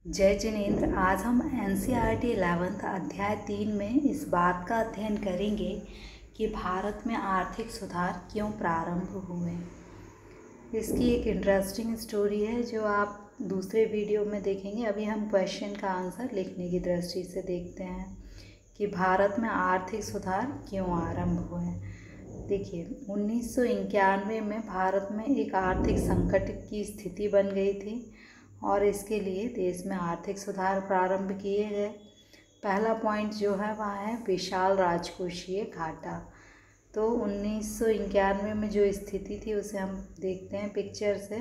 जय जिनेंद्र। आज हम एनसीईआरटी 11th अध्याय 3 में इस बात का अध्ययन करेंगे कि भारत में आर्थिक सुधार क्यों प्रारंभ हुए। इसकी एक इंटरेस्टिंग स्टोरी है जो आप दूसरे वीडियो में देखेंगे। अभी हम क्वेश्चन का आंसर लिखने की दृष्टि से देखते हैं कि भारत में आर्थिक सुधार क्यों आरंभ हुए। देखिए, 1991 में भारत में एक आर्थिक संकट की स्थिति बन गई थी और इसके लिए देश में आर्थिक सुधार प्रारंभ किए गए। पहला पॉइंट जो है वह है विशाल राजकोषीय घाटा। तो 1991 में जो स्थिति थी उसे हम देखते हैं पिक्चर से।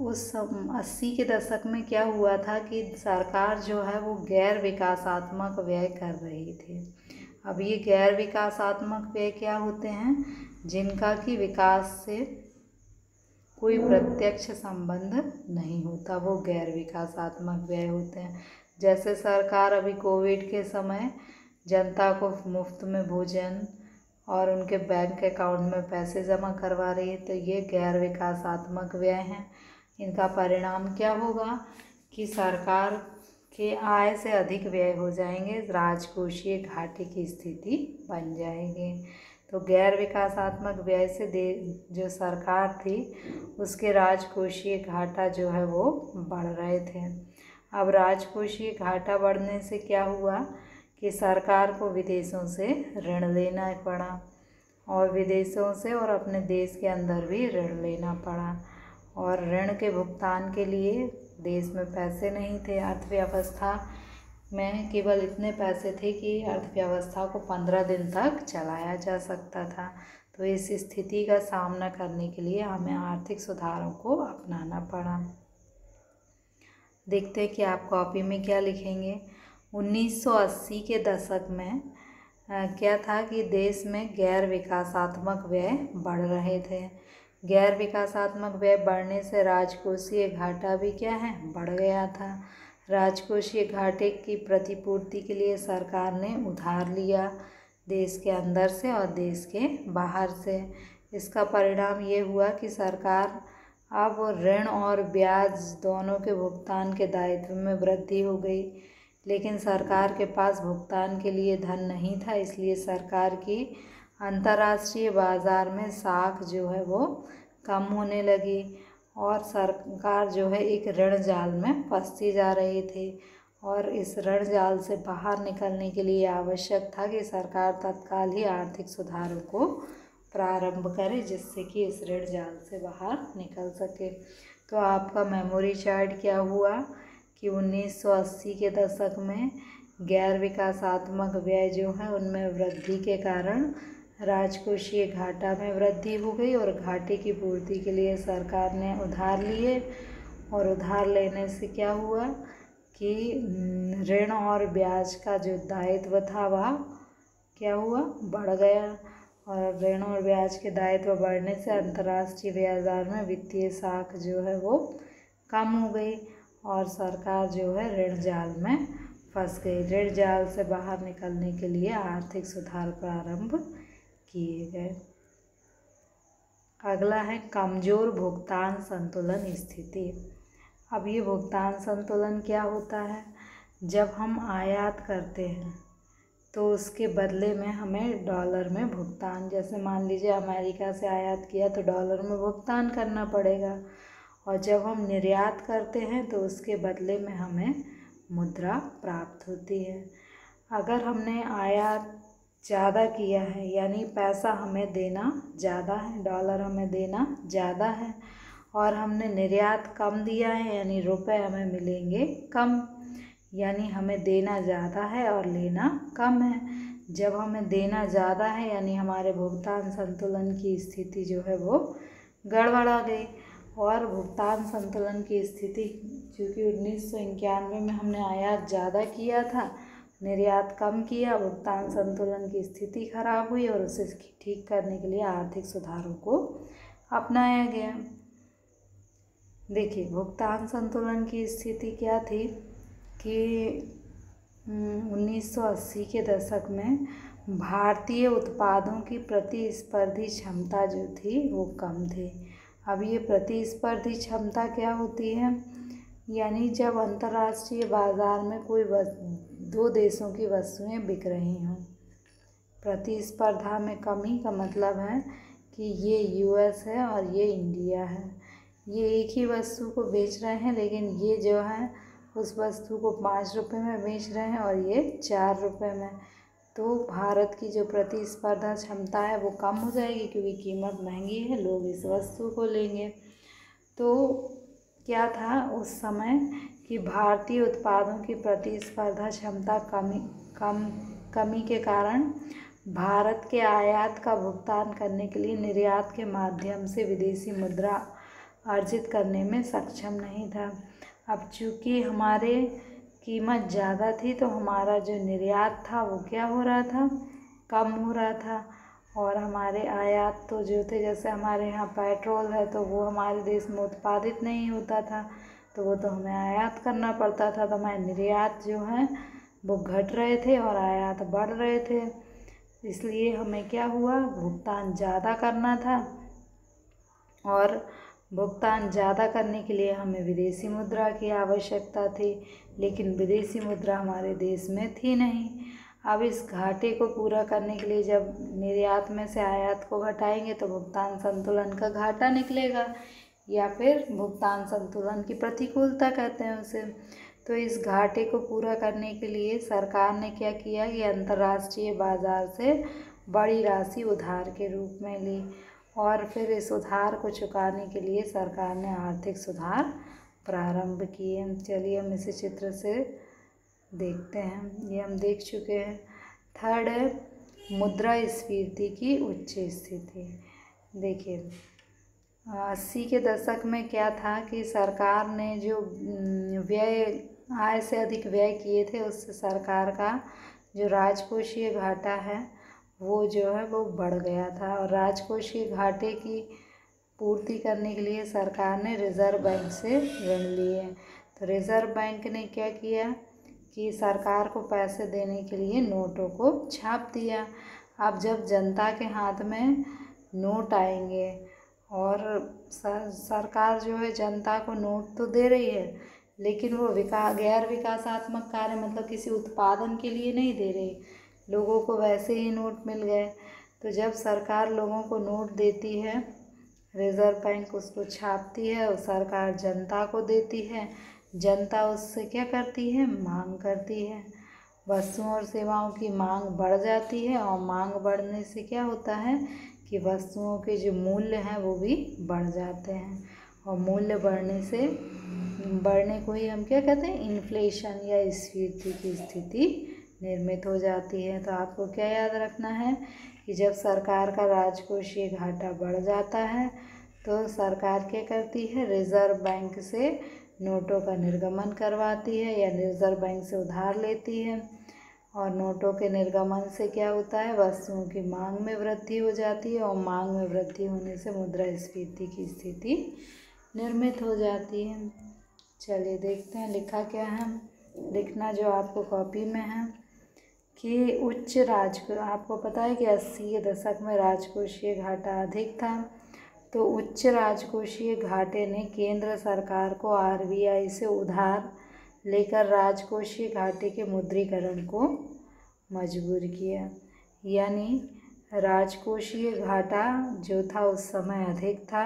उस 80 के दशक में क्या हुआ था कि सरकार जो है वो गैर विकासात्मक व्यय कर रही थी। अब ये गैर विकासात्मक व्यय क्या होते हैं? जिनका कि विकास से कोई प्रत्यक्ष संबंध नहीं होता, वो गैर विकासात्मक व्यय होते हैं। जैसे सरकार अभी कोविड के समय जनता को मुफ्त में भोजन और उनके बैंक अकाउंट में पैसे जमा करवा रही है, तो ये गैर विकासात्मक व्यय हैं। इनका परिणाम क्या होगा कि सरकार के आय से अधिक व्यय हो जाएंगे, राजकोषीय घाटे की स्थिति बन जाएगी। तो गैर विकासात्मक व्यय से जो सरकार थी उसके राजकोषीय घाटा जो है वो बढ़ रहे थे। अब राजकोषीय घाटा बढ़ने से क्या हुआ कि सरकार को विदेशों से ऋण लेना पड़ा और विदेशों से और अपने देश के अंदर भी ऋण लेना पड़ा और ऋण के भुगतान के लिए देश में पैसे नहीं थे। अर्थव्यवस्था में केवल इतने पैसे थे कि अर्थव्यवस्था को 15 दिन तक चलाया जा सकता था। तो इस स्थिति का सामना करने के लिए हमें आर्थिक सुधारों को अपनाना पड़ा। देखते हैं कि आप कॉपी में क्या लिखेंगे। 1980 के दशक में क्या था कि देश में गैर विकासात्मक व्यय बढ़ रहे थे। गैर विकासात्मक व्यय बढ़ने से राजकोषीय घाटा भी क्या है, बढ़ गया था। राजकोषीय घाटे की प्रतिपूर्ति के लिए सरकार ने उधार लिया देश के अंदर से और देश के बाहर से। इसका परिणाम ये हुआ कि सरकार अब ऋण और ब्याज दोनों के भुगतान के दायित्व में वृद्धि हो गई, लेकिन सरकार के पास भुगतान के लिए धन नहीं था। इसलिए सरकार की अंतर्राष्ट्रीय बाजार में साख जो है वो कम होने लगी और सरकार जो है एक ऋण जाल में फंसती जा रही थी। और इस ऋण जाल से बाहर निकलने के लिए आवश्यक था कि सरकार तत्काल ही आर्थिक सुधारों को प्रारंभ करे जिससे कि इस ऋण जाल से बाहर निकल सके। तो आपका मेमोरी चार्ट क्या हुआ कि 1980 के दशक में गैर विकासात्मक व्यय जो है उनमें वृद्धि के कारण राजकोषीय घाटा में वृद्धि हो गई और घाटे की पूर्ति के लिए सरकार ने उधार लिए और उधार लेने से क्या हुआ कि ऋण और ब्याज का जो दायित्व था वह क्या हुआ, बढ़ गया। और ऋण और ब्याज के दायित्व बढ़ने से अंतर्राष्ट्रीय बाजार में वित्तीय साख जो है वो कम हो गई और सरकार जो है ऋण जाल में फंस गई। ऋण जाल से बाहर निकलने के लिए आर्थिक सुधार प्रारंभ किए गए। अगला है कमजोर भुगतान संतुलन स्थिति। अब ये भुगतान संतुलन क्या होता है? जब हम आयात करते हैं तो उसके बदले में हमें डॉलर में भुगतान, जैसे मान लीजिए अमेरिका से आयात किया तो डॉलर में भुगतान करना पड़ेगा और जब हम निर्यात करते हैं तो उसके बदले में हमें मुद्रा प्राप्त होती है। अगर हमने आयात ज़्यादा किया है यानी पैसा हमें देना ज़्यादा है, डॉलर हमें देना ज़्यादा है और हमने निर्यात कम दिया है यानी रुपए हमें मिलेंगे कम, यानी हमें देना ज़्यादा है और लेना कम है। जब हमें देना ज़्यादा है यानी हमारे भुगतान संतुलन की स्थिति जो है वो गड़बड़ा गई और भुगतान संतुलन की स्थिति क्योंकि 1991 में हमने आयात ज़्यादा किया था, निर्यात कम किया, भुगतान संतुलन की स्थिति खराब हुई और उसे ठीक करने के लिए आर्थिक सुधारों को अपनाया गया। देखिए, भुगतान संतुलन की स्थिति क्या थी कि 1980 के दशक में भारतीय उत्पादों की प्रतिस्पर्धी क्षमता जो थी वो कम थी। अब ये प्रतिस्पर्धी क्षमता क्या होती है यानी जब अंतर्राष्ट्रीय बाजार में कोई दो देशों की वस्तुएं बिक रही हों। प्रतिस्पर्धा में कमी का मतलब है कि ये यूएस है और ये इंडिया है, ये एक ही वस्तु को बेच रहे हैं, लेकिन ये जो है उस वस्तु को 5 रुपये में बेच रहे हैं और ये 4 रुपये में। तो भारत की जो प्रतिस्पर्धा क्षमता है वो कम हो जाएगी, क्योंकि कीमत महंगी है, लोग इस वस्तु को लेंगे। तो क्या था उस समय कि भारतीय उत्पादों की प्रतिस्पर्धा क्षमता कमी के कारण भारत के आयात का भुगतान करने के लिए निर्यात के माध्यम से विदेशी मुद्रा अर्जित करने में सक्षम नहीं था। अब चूँकि हमारे कीमत ज़्यादा थी तो हमारा जो निर्यात था वो क्या हो रहा था, कम हो रहा था, और हमारे आयात तो जो थे, जैसे हमारे यहाँ पेट्रोल है तो वो हमारे देश में उत्पादित नहीं होता था, तो वो तो हमें आयात करना पड़ता था। तो हमारे निर्यात जो है वो घट रहे थे और आयात बढ़ रहे थे। इसलिए हमें क्या हुआ, भुगतान ज़्यादा करना था, और भुगतान ज़्यादा करने के लिए हमें विदेशी मुद्रा की आवश्यकता थी, लेकिन विदेशी मुद्रा हमारे देश में थी नहीं। अब इस घाटे को पूरा करने के लिए जब निर्यात में से आयात को घटाएंगे तो भुगतान संतुलन का घाटा निकलेगा, या फिर भुगतान संतुलन की प्रतिकूलता कहते हैं उसे। तो इस घाटे को पूरा करने के लिए सरकार ने क्या किया कि अंतर्राष्ट्रीय बाजार से बड़ी राशि उधार के रूप में ली, और फिर इस उधार को चुकाने के लिए सरकार ने आर्थिक सुधार प्रारंभ किए। चलिए हम इसी चित्र से देखते हैं, ये हम देख चुके हैं। थर्ड है मुद्रास्फीति की उच्च स्थिति। देखिए 80 के दशक में क्या था कि सरकार ने जो आय से अधिक व्यय किए थे, उससे सरकार का जो राजकोषीय घाटा है वो जो है वो बढ़ गया था, और राजकोषीय घाटे की पूर्ति करने के लिए सरकार ने रिज़र्व बैंक से ऋण लिए। तो रिज़र्व बैंक ने क्या किया कि सरकार को पैसे देने के लिए नोटों को छाप दिया। अब जब जनता के हाथ में नोट आएंगे और सरकार जो है जनता को नोट तो दे रही है, लेकिन वो गैर विकासात्मक कार्य मतलब किसी उत्पादन के लिए नहीं दे रही, लोगों को वैसे ही नोट मिल गए। तो जब सरकार लोगों को नोट देती है, रिज़र्व बैंक उसको छापती है और सरकार जनता को देती है, जनता उससे क्या करती है, मांग करती है। वस्तुओं और सेवाओं की मांग बढ़ जाती है, और मांग बढ़ने से क्या होता है कि वस्तुओं के जो मूल्य हैं वो भी बढ़ जाते हैं, और मूल्य बढ़ने को ही हम क्या कहते हैं, इन्फ्लेशन या स्फीति की स्थिति निर्मित हो जाती है। तो आपको क्या याद रखना है कि जब सरकार का राजकोषीय घाटा बढ़ जाता है तो सरकार क्या करती है, रिज़र्व बैंक से नोटों का निर्गमन करवाती है या रिज़र्व बैंक से उधार लेती है, और नोटों के निर्गमन से क्या होता है, वस्तुओं की मांग में वृद्धि हो जाती है, और मांग में वृद्धि होने से मुद्रास्फीति की स्थिति निर्मित हो जाती है। चलिए देखते हैं लिखा क्या है। लिखना जो आपको कॉपी में है कि आपको पता है कि 80 के दशक में राजकोषीय घाटा अधिक था, तो उच्च राजकोषीय घाटे ने केंद्र सरकार को आरबीआई से उधार लेकर राजकोषीय घाटे के मुद्रीकरण को मजबूर किया। यानी राजकोषीय घाटा जो था उस समय अधिक था,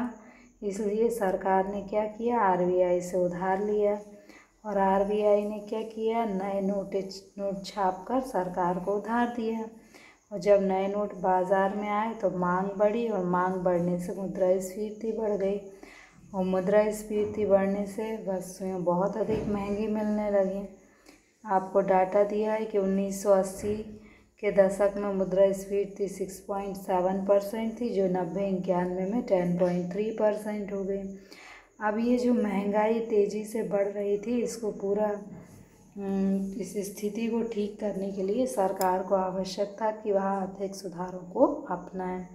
इसलिए सरकार ने क्या किया, आरबीआई से उधार लिया, और आरबीआई ने क्या किया, नए नोट छापकर सरकार को उधार दिया, और जब नए नोट बाज़ार में आए तो मांग बढ़ी, और मांग बढ़ने से मुद्रास्फीति बढ़ गई, और मुद्रास्फीति बढ़ने से वस्तुएं बहुत अधिक महंगी मिलने लगी। आपको डाटा दिया है कि 1980 के दशक में मुद्रास्फीति 6.7% थी, जो 90-91 में 10.3% हो गई। अब ये जो महंगाई तेज़ी से बढ़ रही थी, इसको पूरा इस स्थिति को ठीक करने के लिए सरकार को आवश्यक था कि वह आर्थिक सुधारों को अपनाएं।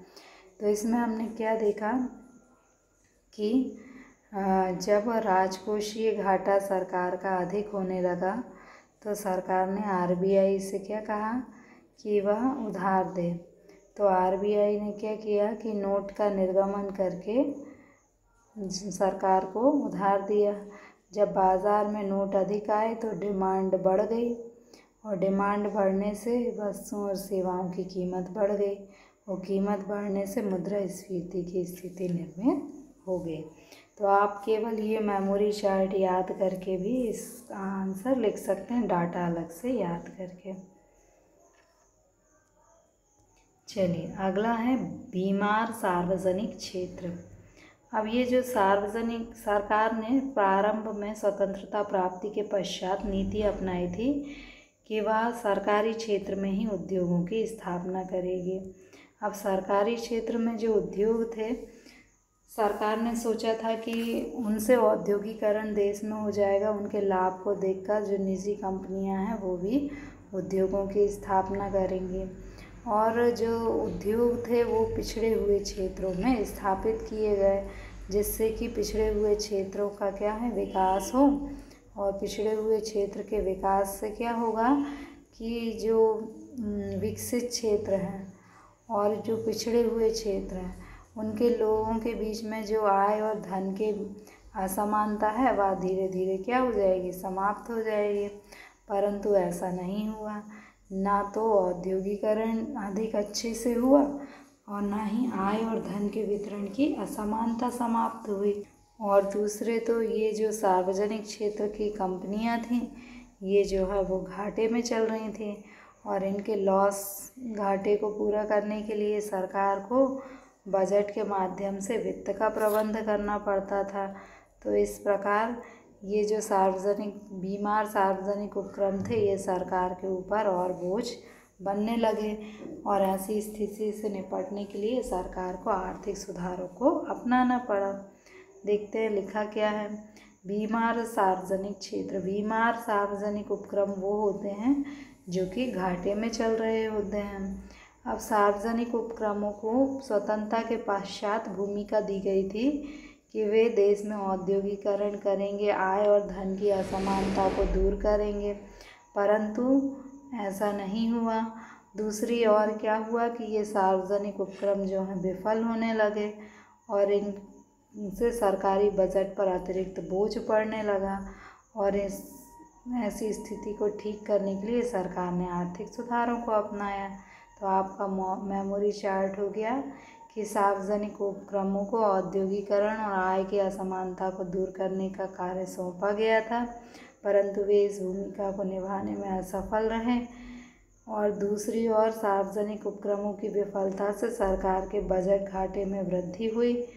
तो इसमें हमने क्या देखा कि जब राजकोषीय घाटा सरकार का अधिक होने लगा तो सरकार ने आरबीआई से क्या कहा कि वह उधार दे। तो आरबीआई ने क्या किया कि नोट का निर्गमन करके सरकार को उधार दिया। जब बाज़ार में नोट अधिक आए तो डिमांड बढ़ गई और डिमांड बढ़ने से वस्तुओं और सेवाओं की कीमत बढ़ गई और कीमत बढ़ने से मुद्रास्फीति की स्थिति निर्मित हो गई। तो आप केवल ये मेमोरी चार्ट याद करके भी इसका आंसर लिख सकते हैं, डाटा अलग से याद करके। चलिए अगला है बीमार सार्वजनिक क्षेत्र। अब ये जो सार्वजनिक सरकार ने प्रारंभ में स्वतंत्रता प्राप्ति के पश्चात नीति अपनाई थी कि वह सरकारी क्षेत्र में ही उद्योगों की स्थापना करेगी। अब सरकारी क्षेत्र में जो उद्योग थे, सरकार ने सोचा था कि उनसे औद्योगिकरण देश में हो जाएगा। उनके लाभ को देखकर जो निजी कंपनियां हैं वो भी उद्योगों की स्थापना करेंगी और जो उद्योग थे वो पिछड़े हुए क्षेत्रों में स्थापित किए गए, जिससे कि पिछड़े हुए क्षेत्रों का क्या है, विकास हो। और पिछड़े हुए क्षेत्र के विकास से क्या होगा कि जो विकसित क्षेत्र हैं और जो पिछड़े हुए क्षेत्र हैं उनके लोगों के बीच में जो आय और धन के असमानता है वह धीरे धीरे क्या हो जाएगी, समाप्त हो जाएगी। परंतु ऐसा नहीं हुआ, ना तो औद्योगिकरण अधिक अच्छे से हुआ और ना ही आय और धन के वितरण की असमानता समाप्त हुई। और दूसरे तो ये जो सार्वजनिक क्षेत्र की कंपनियां थीं ये जो है वो घाटे में चल रही थी और इनके लॉस घाटे को पूरा करने के लिए सरकार को बजट के माध्यम से वित्त का प्रबंध करना पड़ता था। तो इस प्रकार ये जो बीमार सार्वजनिक उपक्रम थे ये सरकार के ऊपर और बोझ बनने लगे और ऐसी स्थिति से निपटने के लिए सरकार को आर्थिक सुधारों को अपनाना पड़ा। देखते हैं लिखा क्या है। बीमार सार्वजनिक क्षेत्र, बीमार सार्वजनिक उपक्रम वो होते हैं जो कि घाटे में चल रहे होते हैं। अब सार्वजनिक उपक्रमों को स्वतंत्रता के पश्चात भूमिका दी गई थी कि वे देश में औद्योगिकरण करेंगे, आय और धन की असमानता को दूर करेंगे, परंतु ऐसा नहीं हुआ। दूसरी ओर क्या हुआ कि ये सार्वजनिक उपक्रम जो हैं विफल होने लगे और इनसे सरकारी बजट पर अतिरिक्त बोझ पड़ने लगा और ऐसी स्थिति को ठीक करने के लिए सरकार ने आर्थिक सुधारों को अपनाया। तो आपका मेमोरी चार्ट हो गया कि सार्वजनिक उपक्रमों को औद्योगिकरण और आय की असमानता को दूर करने का कार्य सौंपा गया था, परंतु वे इस भूमिका को निभाने में असफल रहे। और दूसरी ओर सार्वजनिक उपक्रमों की विफलता से सरकार के बजट घाटे में वृद्धि हुई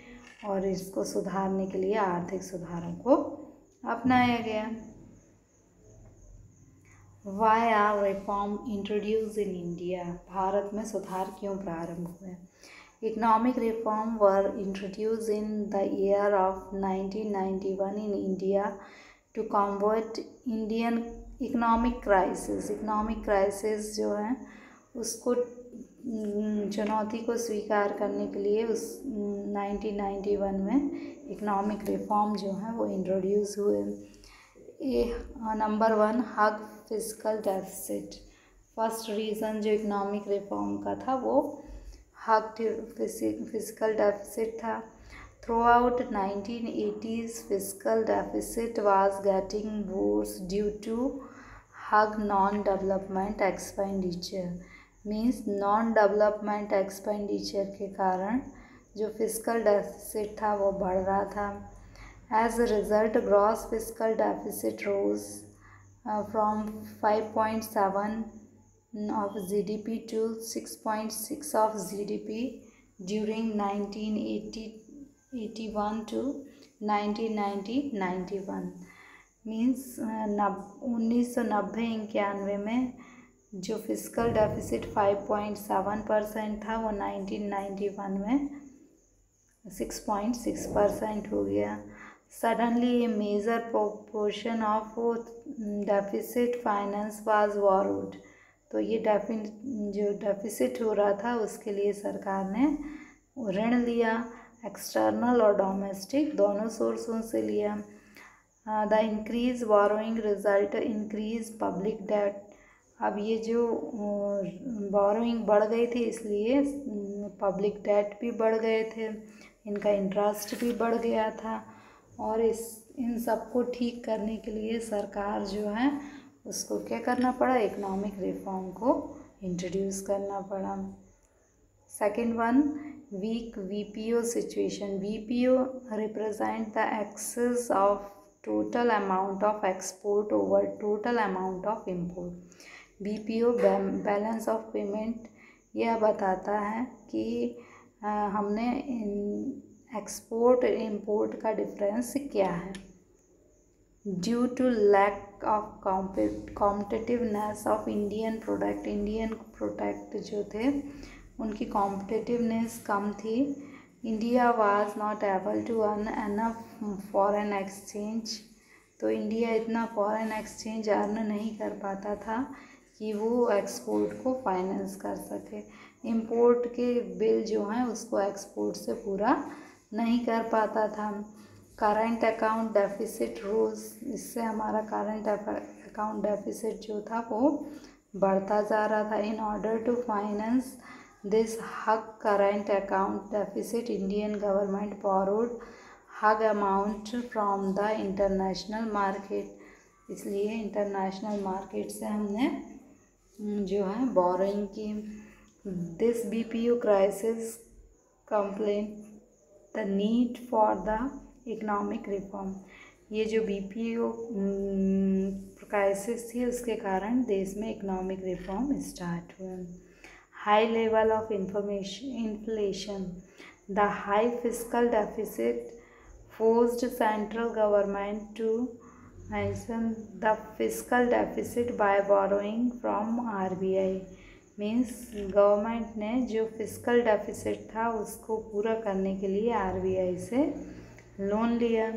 और इसको सुधारने के लिए आर्थिक सुधारों को अपनाया गया। Why are reform introduced in India? Bharat में सुधार क्यों प्रारंभ हुए? Economic reform were introduced in the year of 1991 in India to combat Indian economic crisis. Economic crisis जो है उसको चुनौती को स्वीकार करने के लिए उस 1991 में इकोनॉमिक रिफॉर्म जो है वो इंट्रोड्यूस हुए। Number 1, huge physical deficit. First reason जो इकोनॉमिक रिफॉर्म का था वो हग फिजिकल डेफिसिट था। Throughout 1980s physical deficit was getting worse due to huge non development expenditure. Means non development expenditure के कारण जो फिजिकल डेफिसिट था वो बढ़ रहा था। As a result gross physical deficit rose from 5.7 of GDP to 6.6 of GDP during 1981 to 1991। Means 1990-91 में जो फिजिकल डेफिसिट 5.7% था वो 1991 में 6.6% हो गया। Suddenly a major proportion of deficit finance was borrowed। तो ये जो डेफिसिट हो रहा था उसके लिए सरकार ने ऋण लिया, एक्सटर्नल और डोमेस्टिक दोनों सोर्सों से लिया। The increase borrowing result increase public debt. अब ये जो बोरोइंग बढ़ गई थी इसलिए पब्लिक डेट भी बढ़ गए थे, इनका इंटरेस्ट भी बढ़ गया था और इन सबको ठीक करने के लिए सरकार जो है उसको क्या करना पड़ा, इकोनॉमिक रिफॉर्म को इंट्रोड्यूस करना पड़ा। Second one, weak VPO situation. VPO represent the excess of total amount of export over total amount of import. BPO balance of payment यह बताता है कि हमने एक्सपोर्ट इम्पोर्ट का डिफरेंस क्या है। Due to lack of competitiveness of Indian product जो थे उनकी कॉम्पिटिटिवनेस कम थी। India was not able to earn enough foreign exchange. तो इंडिया इतना फॉरेन एक्सचेंज अर्न नहीं कर पाता था कि वो एक्सपोर्ट को फाइनेंस कर सके। इंपोर्ट के बिल जो हैं उसको एक्सपोर्ट से पूरा नहीं कर पाता था। करंट अकाउंट डेफिसिट रोज, इससे हमारा करंट अकाउंट डेफिसिट जो था वो बढ़ता जा रहा था। In order to finance this huge current account deficit, Indian government borrowed huge amount from the international market. इसलिए इंटरनेशनल मार्केट से हमने जो है बोरोइंग की। This BPO crisis complaint the need for the economic reform. ये जो BPO crisis थी उसके कारण देश में इकोनॉमिक रिफॉर्म स्टार्ट हुआ। High level of inflation, the high fiscal deficit forced central government to mention the fiscal deficit bye borrowing from RBI. Means government ने जो फिस्कल डेफिसिट था उसको पूरा करने के लिए आरबीआई से लोन लिया।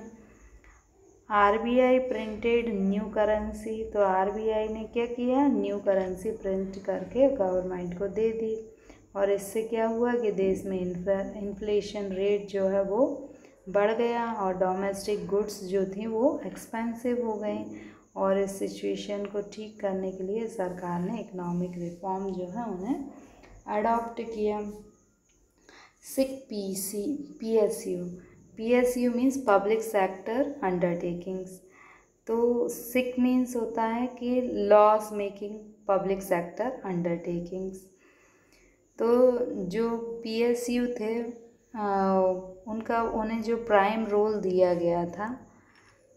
आरबीआई प्रिंटेड न्यू करेंसी, तो आरबीआई ने क्या किया, न्यू करेंसी प्रिंट करके गवर्नमेंट को दे दी। और इससे क्या हुआ कि देश में इन्फ्लेशन रेट जो है वो बढ़ गया और डोमेस्टिक गुड्स जो थी वो एक्सपेंसिव हो गई। और इस सिचुएशन को ठीक करने के लिए सरकार ने इकोनॉमिक रिफॉर्म जो है उन्हें अडॉप्ट किया। Sick PSU, PSU means public sector undertakings. तो सिक मीन्स होता है कि loss making public sector undertakings. तो जो पीएसयू थे उन्हें जो प्राइम रोल दिया गया था,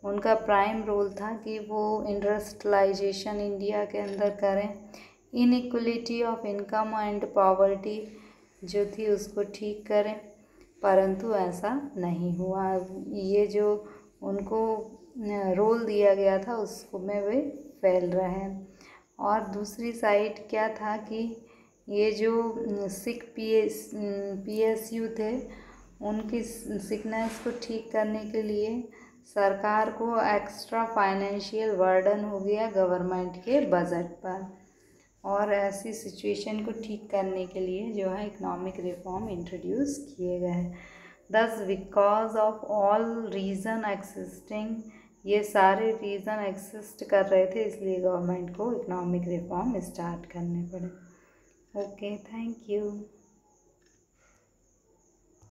उनका प्राइम रोल था कि वो इंडस्ट्रियलाइजेशन इंडिया के अंदर करें, inequality of income and poverty जो थी उसको ठीक करें, परंतु ऐसा नहीं हुआ। ये जो उनको रोल दिया गया था उसको में वे फेल रहे। और दूसरी साइड क्या था कि ये जो सिक पीएसयू थे उनकी सिकनेस को ठीक करने के लिए सरकार को एक्स्ट्रा फाइनेंशियल बर्डन हो गया गवर्नमेंट के बजट पर। और ऐसी सिचुएशन को ठीक करने के लिए जो है इकोनॉमिक रिफॉर्म इंट्रोड्यूस किए गए। दस because of all reason existing, ये सारे रीज़न एक्सिस्ट कर रहे थे इसलिए गवर्नमेंट को इकोनॉमिक रिफॉर्म स्टार्ट करने पड़े। Okay, thank you.